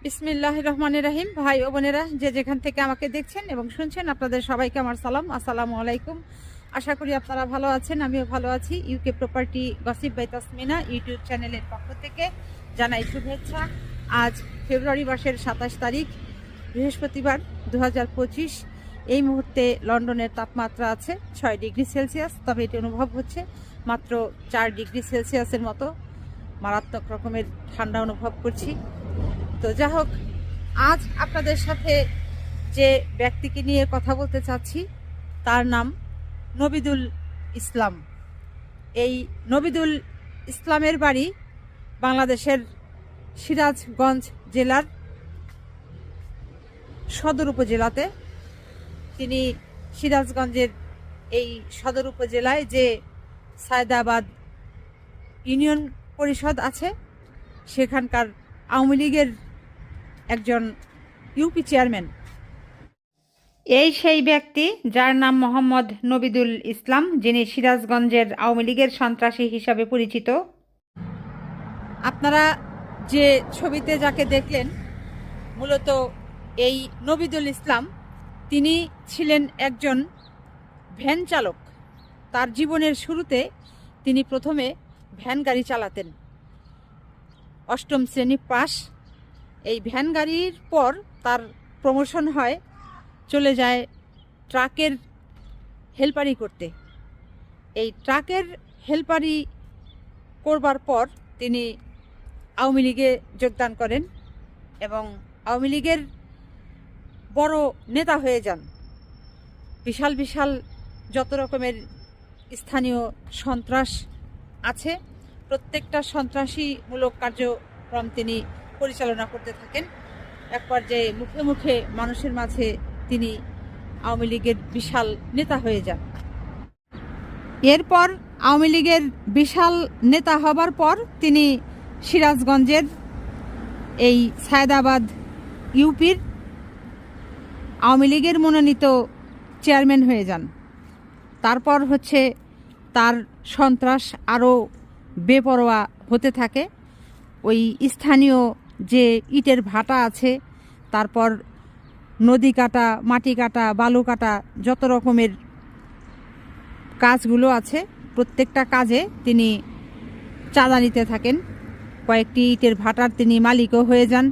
বিসমিল্লাহির রহমানির রহিম। ভাই ও বোনেরা, যে যেখান থেকে আমাকে দেখছেন এবং শুনছেন, আপনাদের সবাইকে আমার সালাম, আসসালামু আলাইকুম। আশা করি আপনারা ভালো আছেন, আমিও ভালো আছি। UK property gossip by Tasmina YouTube চ্যানেলের পক্ষ থেকে জানাই শুভেচ্ছা। আজ ফেব্রুয়ারি মাসের 27 তারিখ, বৃহস্পতিবার 2025। এই মুহূর্তে লন্ডনের তাপমাত্রা আছে 6 ডিগ্রি সেলসিয়াস, তবে এটি অনুভব হচ্ছে মাত্র 4 ডিগ্রি সেলসিয়াসের মতো। মারাত্মক রকমের ঠান্ডা অনুভব করছি। তো যা হোক, আজ আপনাদের সাথে যে ব্যক্তিকে নিয়ে কথা বলতে চাচ্ছি তার নাম নবিদুল ইসলাম। এই নবিদুল ইসলামের বাড়ি বাংলাদেশের সিরাজগঞ্জ জেলার সদর উপজেলাতে। তিনি সিরাজগঞ্জের এই সদর উপজেলায় যে সায়দাবাদ ইউনিয়ন পরিষদ আছে, সেখানকার আওয়ামী লীগের একজন ইউপি চেয়ারম্যান। এই সেই ব্যক্তি যার নাম মোহাম্মদ নবিদুল ইসলাম, যিনি সিরাজগঞ্জের আওয়ামী লীগের সন্ত্রাসী হিসাবে পরিচিত। আপনারা যে ছবিতে যাকে দেখলেন, মূলত এই নবিদুল ইসলাম, তিনি ছিলেন একজন ভ্যান চালক। তার জীবনের শুরুতে তিনি প্রথমে ভ্যান গাড়ি চালাতেন। 8ম শ্রেণী পাস। এই ভ্যান গাড়ির পর তার প্রমোশন হয়, চলে যায় ট্রাকের হেলপারি করতে। এই ট্রাকের হেলপারি করবার পর তিনি আওয়ামী লীগে যোগদান করেন এবং আওয়ামী লীগের বড় নেতা হয়ে যান। বিশাল বিশাল যত রকমের স্থানীয় সন্ত্রাস আছে, প্রত্যেকটা সন্ত্রাসীমূলক কার্যক্রম তিনি পরিচালনা করতে থাকেন। এক পর্যায়ে মুখে মুখে মানুষের মাঝে তিনি আওয়ামী লীগের বিশাল নেতা হয়ে যান। এরপর আওয়ামী লীগের বিশাল নেতা হবার পর তিনি সিরাজগঞ্জের এই সায়দাবাদ ইউপির আওয়ামী লীগের মনোনীত চেয়ারম্যান হয়ে যান। তারপর হচ্ছে তার সন্ত্রাস আরও বেপরোয়া হতে থাকে। ওই স্থানীয় যে ইটের ভাটা আছে, তারপর নদী কাটা, মাটি কাটা, বালু কাটা, যত রকমের কাজগুলো আছে, প্রত্যেকটা কাজে তিনি চাঁদা নিতে থাকেন। কয়েকটি ইটের ভাটার তিনি মালিকও হয়ে যান।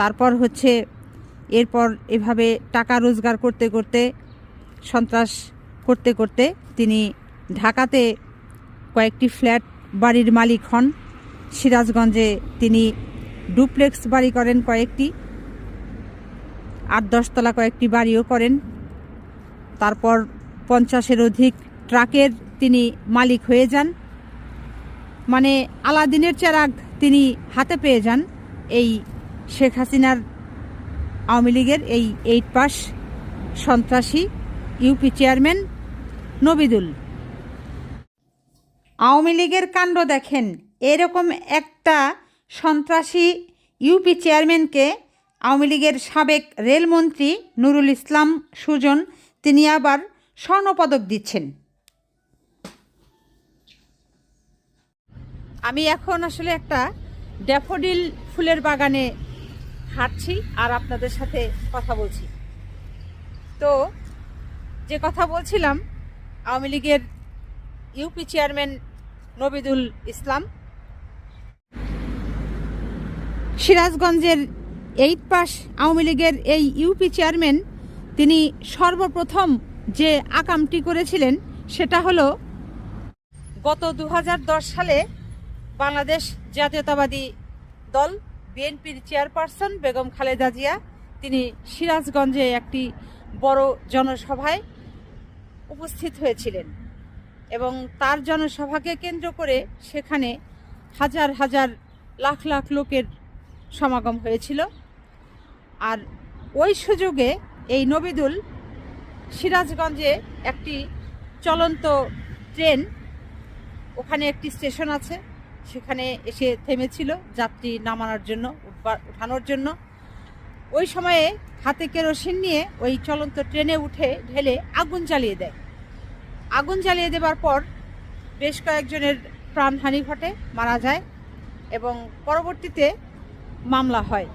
তারপর হচ্ছে এরপর এভাবে টাকা রোজগার করতে করতে, সন্ত্রাস করতে করতে তিনি ঢাকাতে কয়েকটি ফ্ল্যাট বাড়ির মালিক হন। সিরাজগঞ্জে তিনি ডুপ্লেক্স বাড়ি করেন কয়েকটি, 8-10 তলা কয়েকটি বাড়িও করেন। তারপর 50-এর অধিক ট্রাকের তিনি মালিক হয়ে যান। মানে আলাদিনের চেরাগ তিনি হাতে পেয়ে যান এই শেখ হাসিনার আওয়ামী লীগের এই 8 পাস সন্ত্রাসী ইউপি চেয়ারম্যান নবিদুল। আওয়ামী লীগের কাণ্ড দেখেন। এরকম একটা সন্ত্রাসী ইউপি চেয়ারম্যানকে আওয়ামী লীগের সাবেক রেলমন্ত্রী নুরুল ইসলাম সুজন, তিনি আবার স্বর্ণপদক দিচ্ছেন। আমি এখন আসলে একটা ড্যাফোডিল ফুলের বাগানে হাঁটছি আর আপনাদের সাথে কথা বলছি। তো যে কথা বলছিলাম, আওয়ামী লীগের ইউপি চেয়ারম্যান নবিদুল ইসলাম সিরাজগঞ্জের 8 পাস আওয়ামী লীগের এই ইউপি চেয়ারম্যান, তিনি সর্বপ্রথম যে আকামটি করেছিলেন সেটা হলো গত 2010 সালে বাংলাদেশ জাতীয়তাবাদী দল বিএনপির চেয়ারপারসন বেগম খালেদা জিয়া, তিনি সিরাজগঞ্জে একটি বড় জনসভায় উপস্থিত হয়েছিলেন এবং তার জনসভাকে কেন্দ্র করে সেখানে হাজার হাজার লাখ লাখ লোকের সমাগম হয়েছিল। আর ওই সুযোগে এই নবিদুল সিরাজগঞ্জে একটি চলন্ত ট্রেন, ওখানে একটি স্টেশন আছে, সেখানে এসে থেমেছিল যাত্রী নামানোর জন্য, উঠানোর জন্য। ওই সময়ে হাতে কেরোসিন নিয়ে ওই চলন্ত ট্রেনে উঠে ঢেলে আগুন জ্বালিয়ে দেয়। আগুন জ্বালিয়ে দেবার পর বেশ কয়েকজনের প্রাণহানি ঘটে, মারা যায় এবং পরবর্তীতে মামলা হয়।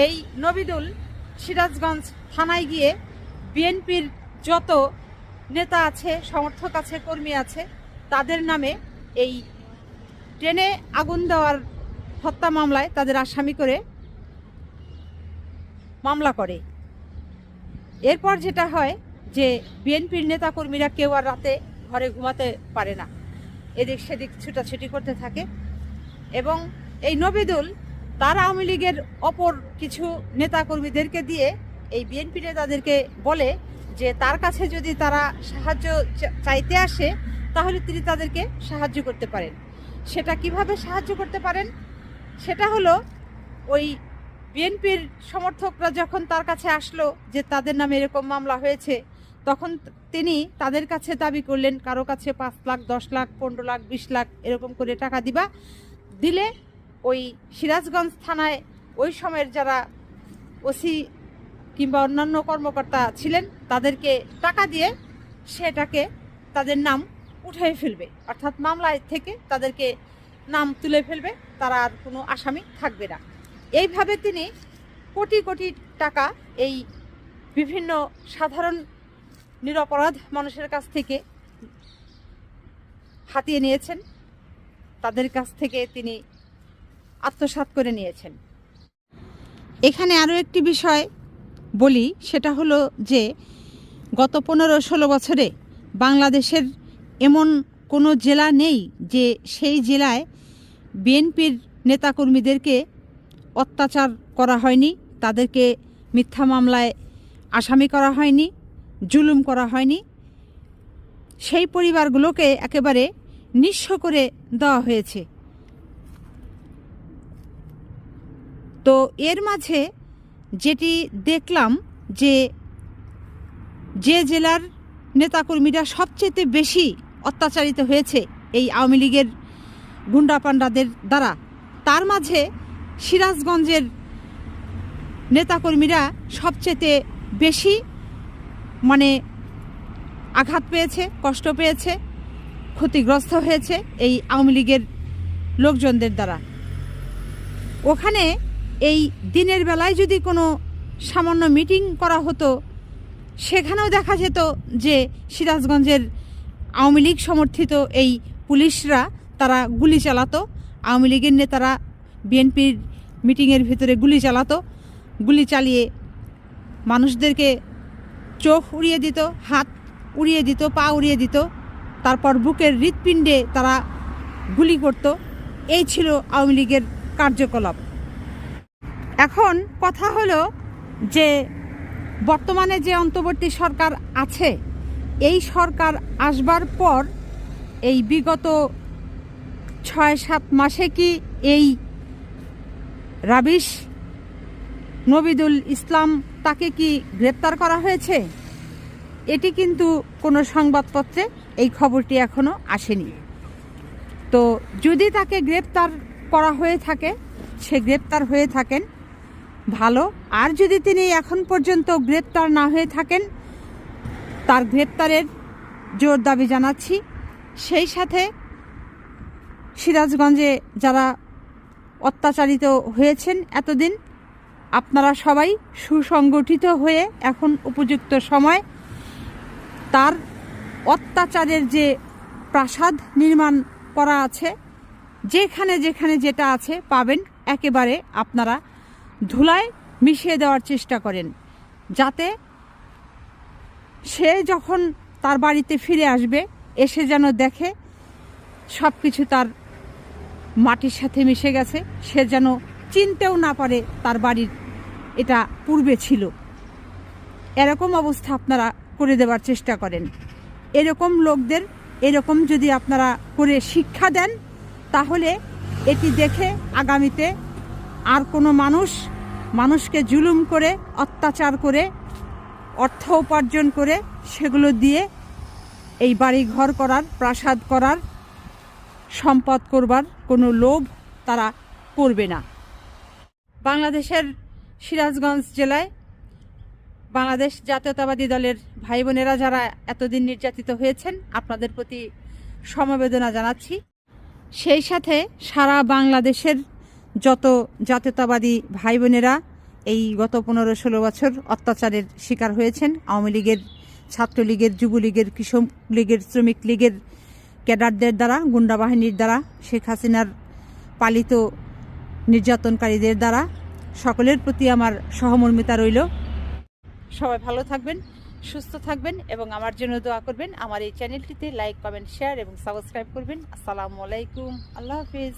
এই নবিদুল সিরাজগঞ্জ থানায় গিয়ে বিএনপির যত নেতা আছে, সমর্থক আছে, কর্মী আছে, তাদের নামে এই ট্রেনে আগুন দেওয়ার হত্যা মামলায় তাদের আসামি করে মামলা করে। এরপর যেটা হয় যে বিএনপির নেতা কর্মীরা কেউ আর রাতে ঘরে ঘুমাতে পারে না, এদিক সেদিক ছুটাছুটি করতে থাকে। এবং এই নবিদুল তার আওয়ামী লীগের অপর কিছু নেতা কর্মীদেরকে দিয়ে এই বিএনপি নেতাদেরকে বলে যে তার কাছে যদি তারা সাহায্য চাইতে আসে তাহলে তিনি তাদেরকে সাহায্য করতে পারেন। সেটা কিভাবে সাহায্য করতে পারেন? সেটা হলো ওই বিএনপির সমর্থকরা যখন তার কাছে আসলো যে তাদের নামে এরকম মামলা হয়েছে, তখন তিনি তাদের কাছে দাবি করলেন কারো কাছে 5 লাখ, 10 লাখ, 15 লাখ, 20 লাখ এরকম করে টাকা দিলে ওই সিরাজগঞ্জ থানায় ওই সময়ের যারা ওসি কিংবা অন্যান্য কর্মকর্তা ছিলেন তাদেরকে টাকা দিয়ে সেটাকে তাদের নাম উঠিয়ে ফেলবে, অর্থাৎ মামলায় থেকে তাদেরকে নাম তুলে ফেলবে, তারা আর কোনো আসামি থাকবে না। এইভাবে তিনি কোটি কোটি টাকা এই বিভিন্ন সাধারণ নিরপরাধ মানুষের কাছ থেকে হাতিয়ে নিয়েছেন, তাদের কাছ থেকে তিনি আত্মসাৎ করে নিয়েছেন। এখানে আরও একটি বিষয় বলি, সেটা হলো যে গত 15-16 বছরে বাংলাদেশের এমন কোনো জেলা নেই যে সেই জেলায় বিএনপির নেতাকর্মীদেরকে অত্যাচার করা হয়নি, তাদেরকে মিথ্যা মামলায় আসামি করা হয়নি, জুলুম করা হয়নি। সেই পরিবারগুলোকে একেবারে নিঃস্ব করে দেওয়া হয়েছে। তো এর মাঝে যেটি দেখলাম যে জেলার নেতাকর্মীরা সবচেয়ে বেশি অত্যাচারিত হয়েছে এই আওয়ামী লীগের গুন্ডাপান্ডাদের দ্বারা, তার মাঝে সিরাজগঞ্জের নেতাকর্মীরা সবচেয়ে বেশি আঘাত পেয়েছে, কষ্ট পেয়েছে, ক্ষতিগ্রস্ত হয়েছে এই আওয়ামী লীগের লোকজনদের দ্বারা। ওখানে এই দিনের বেলায় যদি কোনো সামান্য মিটিং করা হতো, সেখানেও দেখা যেত যে সিরাজগঞ্জের আওয়ামী লীগ সমর্থিত এই পুলিশরা তারা গুলি চালাতো, আওয়ামী লীগের নেতারা বিএনপির মিটিংয়ের ভিতরে গুলি চালাতো, গুলি চালিয়ে মানুষদেরকে চোখ উড়িয়ে দিত, হাত উড়িয়ে দিত, পা উড়িয়ে দিত, তারপর বুকের হৃৎপিণ্ডে তারা গুলি করত। এই ছিল আওয়ামী লীগের কার্যকলাপ। এখন কথা হলো যে বর্তমানে যে অন্তর্বর্তী সরকার আছে, এই সরকার আসবার পর এই বিগত 6-7 মাসে কি এই রাবিশ নবিদুল ইসলাম তাকে কি গ্রেপ্তার করা হয়েছে? এটি কিন্তু কোনো সংবাদপত্রে এই খবরটি এখনও আসেনি। তো যদি তাকে গ্রেপ্তার করা হয়ে থাকে, সে গ্রেপ্তার হয়ে থাকেন ভালো, আর যদি তিনি এখন পর্যন্ত গ্রেপ্তার না হয়ে থাকেন, তার গ্রেপ্তারের জোর দাবি জানাচ্ছি। সেই সাথে সিরাজগঞ্জে যারা অত্যাচারিত হয়েছেন এতদিন, আপনারা সবাই সুসংগঠিত হয়ে এখন উপযুক্ত সময় তার অত্যাচারের যে প্রাসাদ নির্মাণ করা আছে, যেখানে যেখানে যেটা আছে পাবেন, একেবারে আপনারা ধুলায় মিশিয়ে দেওয়ার চেষ্টা করেন, যাতে সে যখন তার বাড়িতে ফিরে আসবে এসে যেন দেখে সব কিছু তার মাটির সাথে মিশে গেছে, সে যেন চিনতেও না পারে তার বাড়ির এটা পূর্বে ছিল। এরকম অবস্থা আপনারা করে দেওয়ার চেষ্টা করেন। এরকম লোকদের এরকম যদি আপনারা করে শিক্ষা দেন, তাহলে এটি দেখে আগামীতে আর কোনো মানুষকে জুলুম করে, অত্যাচার করে, অর্থ উপার্জন করে সেগুলো দিয়ে এই বাড়ি ঘর করার, প্রাসাদ করার, সম্পদ করবার কোনো লোভ তারা করবে না। বাংলাদেশের সিরাজগঞ্জ জেলায় বাংলাদেশ জাতীয়তাবাদী দলের ভাই বোনেরা যারা এতদিন নির্যাতিত হয়েছেন, আপনাদের প্রতি সমবেদনা জানাচ্ছি। সেই সাথে সারা বাংলাদেশের যত জাতীয়তাবাদী ভাই বোনেরা এই গত 15-16 বছর অত্যাচারের শিকার হয়েছেন। আওয়ামী লীগের, ছাত্রলীগের, যুবলীগের, কৃষক লীগের, শ্রমিক লীগের ক্যাডারদের দ্বারা, গুন্ডা বাহিনীর দ্বারা, শেখ হাসিনার পালিত নির্যাতনকারীদের দ্বারা। সকলের প্রতি আমার সহমর্মিতা রইল। সবাই ভালো থাকবেন, সুস্থ থাকবেন এবং আমার জন্য দোয়া করবেন। আমার এই চ্যানেলটিতে লাইক, কমেন্ট, শেয়ার এবং সাবস্ক্রাইব করবেন। আসসালামু আলাইকুম, আল্লাহ হাফিজ।